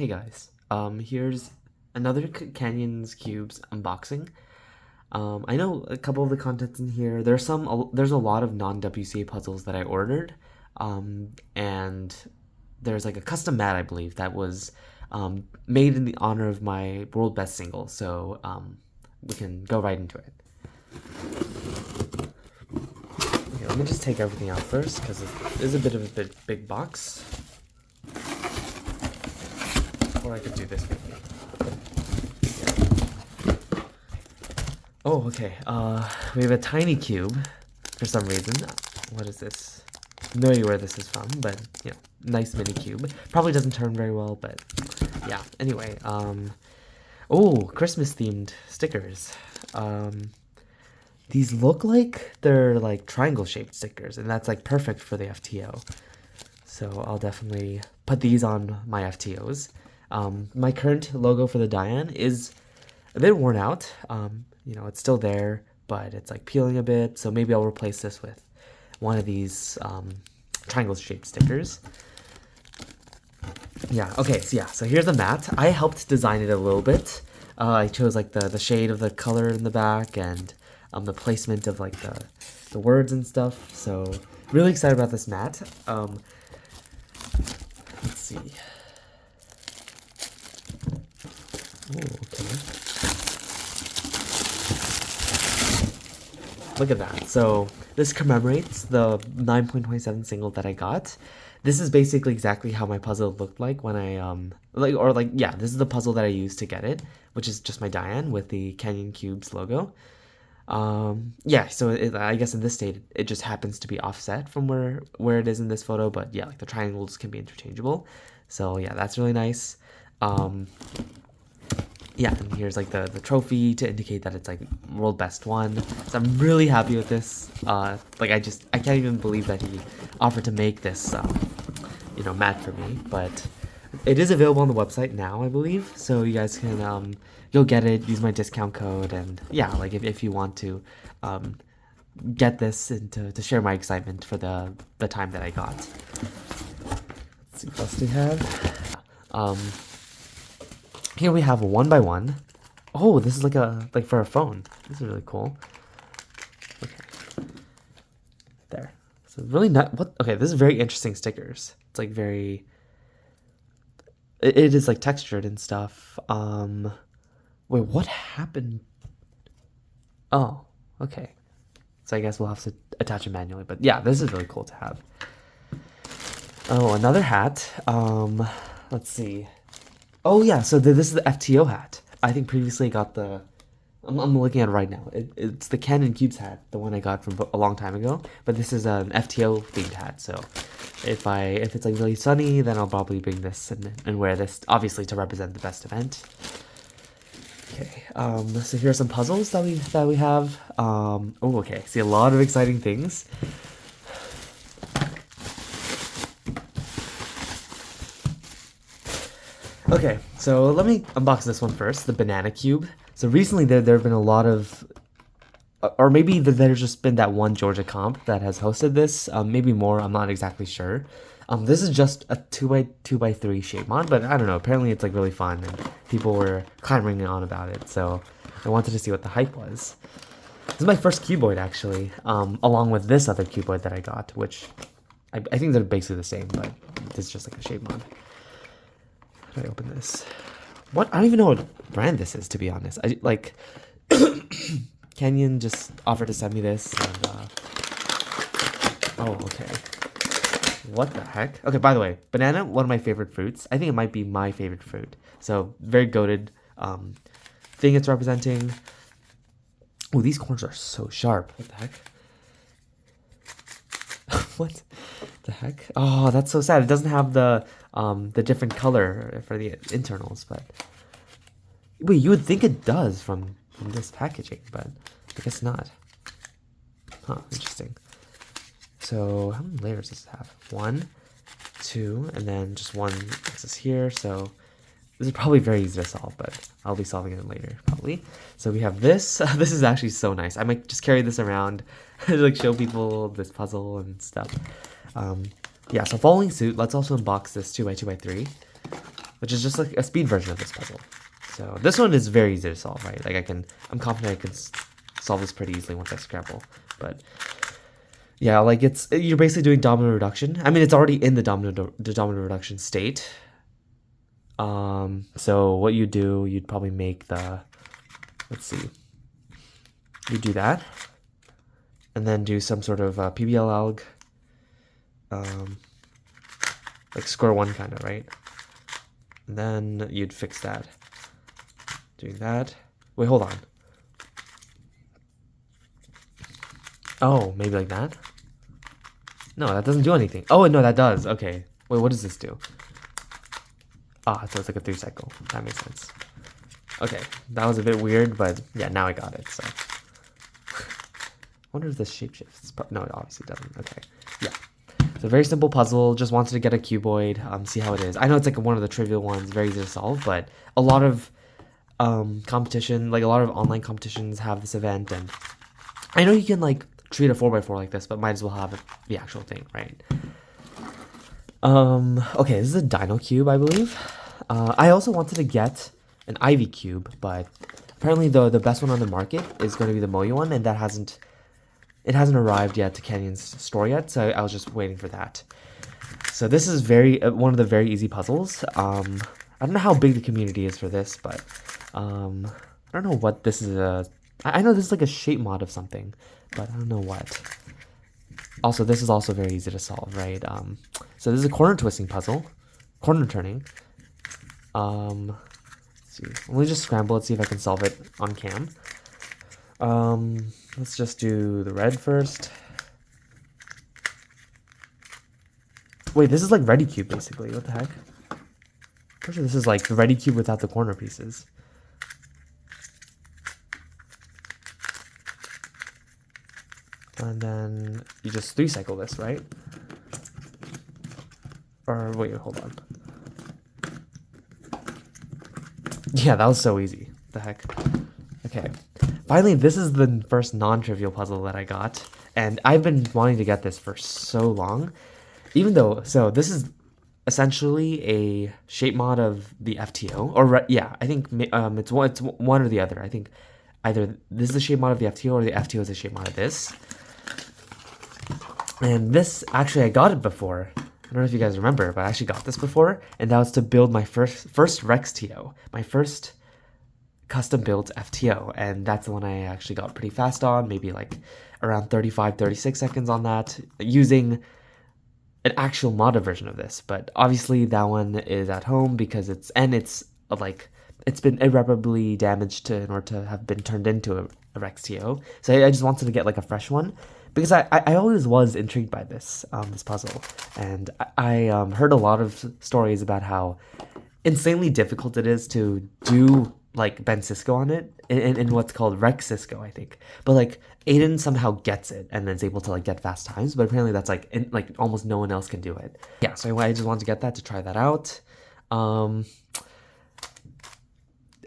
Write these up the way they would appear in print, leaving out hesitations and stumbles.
Hey guys, here's another Canyonscubes unboxing. I know a couple of the contents in here. There's a lot of non-WCA puzzles that I ordered, and there's like a custom mat I believe that was made in the honor of my world best single. So we can go right into it. Okay, let me just take everything out first because it is a bit of a big box. Or I could do this maybe. Oh, okay. We have a tiny cube for some reason. What is this? No idea where this is from, but you know, nice mini cube. Probably doesn't turn very well, but yeah. Anyway, oh, Christmas themed stickers. These look like they're like triangle shaped stickers, and that's like perfect for the FTO. So I'll definitely put these on my FTOs. My current logo for the Diane is a bit worn out. You know, it's still there, but it's like peeling a bit. So maybe I'll replace this with one of these triangle-shaped stickers. Yeah, okay, so here's the mat. I helped design it a little bit. I chose like the shade of the color in the back and the placement of like the words and stuff. So really excited about this mat. Let's see. Oh, okay. Look at that. So this commemorates the 9.27 single that I got. This is basically exactly how my puzzle looked like when I this is the puzzle that I used to get it, which is just my Diane with the Kanyonscubes logo. Yeah, so I guess in this state it just happens to be offset from where it is in this photo, but yeah, like the triangles can be interchangeable. So yeah, that's really nice. Yeah, and here's like the trophy to indicate that it's like world best one. So I'm really happy with this. Like I can't even believe that he offered to make this you know, mat for me. But it is available on the website now, I believe. So you guys can go get it, use my discount code, and yeah, like if you want to get this and to share my excitement for the time that I got. Let's see what else we have. Here we have a 1x1. Oh, this is like for a phone. This is really cool. Okay. There. So really not what okay, this is very interesting stickers. It's like very it is like textured and stuff. Wait, what happened? Oh, okay. So I guess we'll have to attach it manually, but yeah, this is really cool to have. Oh, another hat. Let's see. Oh yeah, so this is the FTO hat. I think previously I got the. I'm looking at it right now. It's the Canyonscubes hat, the one I got from a long time ago. But this is an FTO themed hat. So if it's like really sunny, then I'll probably bring this and wear this, obviously to represent the best event. Okay. So here are some puzzles that we have. Oh, okay. See a lot of exciting things. Okay, so let me unbox this one first, the banana cube. So recently there have been a lot of, or maybe there's just been that one Georgia comp that has hosted this, maybe more, I'm not exactly sure. This is just a 2x2x3 shape mod, but I don't know, apparently it's like really fun and people were clamoring on about it, so I wanted to see what the hype was. This is my first cuboid actually, along with this other cuboid that I got, which I think they're basically the same, but this is just like a shape mod. How do I open this? What? I don't even know what brand this is, to be honest. I like Canyon just offered to send me this and oh, okay. What the heck? Okay, by the way, banana, one of my favorite fruits. I think it might be my favorite fruit. So very goated thing it's representing. Oh, these corners are so sharp. What the heck? What the heck? Oh, that's so sad. It doesn't have the different color for the internals, but wait, you would think it does from this packaging, but I guess not. Huh, interesting. So how many layers does it have? 1, 2, and then just one axis here. So this is probably very easy to solve, but I'll be solving it later, probably. So we have this. This is actually so nice. I might just carry this around to like show people this puzzle and stuff. Yeah, so following suit, let's also unbox this 2x2x3. which is just like a speed version of this puzzle. So this one is very easy to solve, right? Like I'm confident I can solve this pretty easily once I scramble. But yeah, like you're basically doing domino reduction. I mean, it's already in the domino reduction state. So what you do, you'd probably make let's see, you do that, and then do some sort of PBL alg, like square one kind of, right? And then you'd fix that. Doing that. Wait, hold on. Oh, maybe like that? No, that doesn't do anything. Oh, no, that does. Okay. Wait, what does this do? Ah, so it's like a 3 cycle. That makes sense. Okay, that was a bit weird, but yeah, now I got it, so. I wonder if this shape shifts. No, it obviously doesn't. Okay, yeah. So very simple puzzle, just wanted to get a cuboid, see how it is. I know it's like one of the trivial ones, very easy to solve, but a lot of competition, like a lot of online competitions have this event, and I know you can like treat a 4x4 like this, but might as well have the actual thing, right? Okay, this is a dino cube, I believe. I also wanted to get an ivy cube, but apparently the best one on the market is going to be the Moyo one, and it hasn't arrived yet to Canyon's store yet, so I was just waiting for that. So this is one of the very easy puzzles. I don't know how big the community is for this, but I don't know what this is. I know this is like a shape mod of something, but I don't know what. Also, this is also very easy to solve, right? So this is a corner twisting puzzle, corner turning. Let's see. Let me just scramble it, see if I can solve it on cam. Let's just do the red first. Wait, this is like Ready Cube basically. What the heck? Pretty sure this is like the Ready Cube without the corner pieces. And then you just 3 cycle this, right? Or wait, hold on. Yeah, that was so easy. What the heck? Okay. Finally, this is the first non-trivial puzzle that I got, and I've been wanting to get this for so long. Even though, so this is essentially a shape mod of the FTO, or yeah, I think it's one or the other. I think either this is a shape mod of the FTO or the FTO is a shape mod of this. And this, actually, I got it before. I don't know if you guys remember, but I actually got this before, and that was to build my first Rex TO, my first custom built FTO, and that's the one I actually got pretty fast on, maybe like around 36 seconds on that, using an actual modded version of this. But obviously that one is at home because it's been irreparably damaged in order to have been turned into a Rex TO. So I just wanted to get like a fresh one, because I always was intrigued by this puzzle, and I heard a lot of stories about how insanely difficult it is to do like Ben Cisco on it in what's called Rex Cisco, I think. But like Aiden somehow gets it and then is able to like get fast times, but apparently that's like almost no one else can do it. Yeah, so anyway, I just wanted to get that to try that out.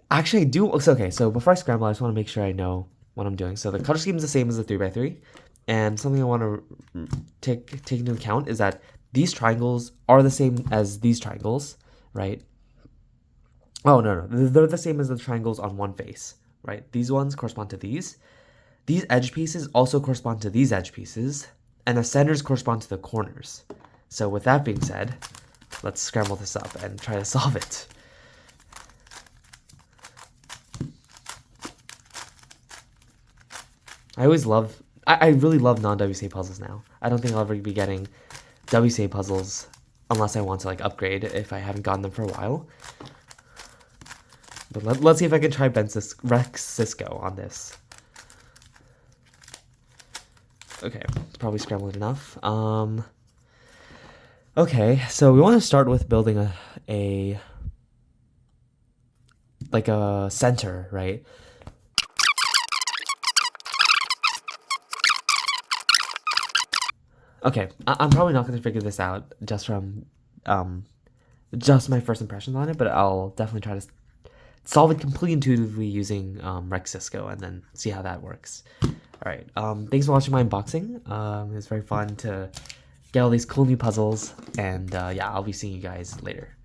Actually, I do. Okay, so before I scramble, I just want to make sure I know what I'm doing. So the color scheme is the same as the 3x3. And something I want to take into account is that these triangles are the same as these triangles, right? Oh, no. They're the same as the triangles on one face, right? These ones correspond to these. These edge pieces also correspond to these edge pieces. And the centers correspond to the corners. So with that being said, let's scramble this up and try to solve it. I really love non-WCA puzzles now. I don't think I'll ever be getting WCA puzzles unless I want to like upgrade if I haven't gotten them for a while. But let's see if I can try Rex Cisco on this. Okay, it's probably scrambled enough. Okay, so we want to start with building a center, right? Okay, I'm probably not going to figure this out just from just my first impressions on it, but I'll definitely try to solve it completely intuitively using Rex Cisco and then see how that works. Alright, thanks for watching my unboxing. It was very fun to get all these cool new puzzles, and yeah, I'll be seeing you guys later.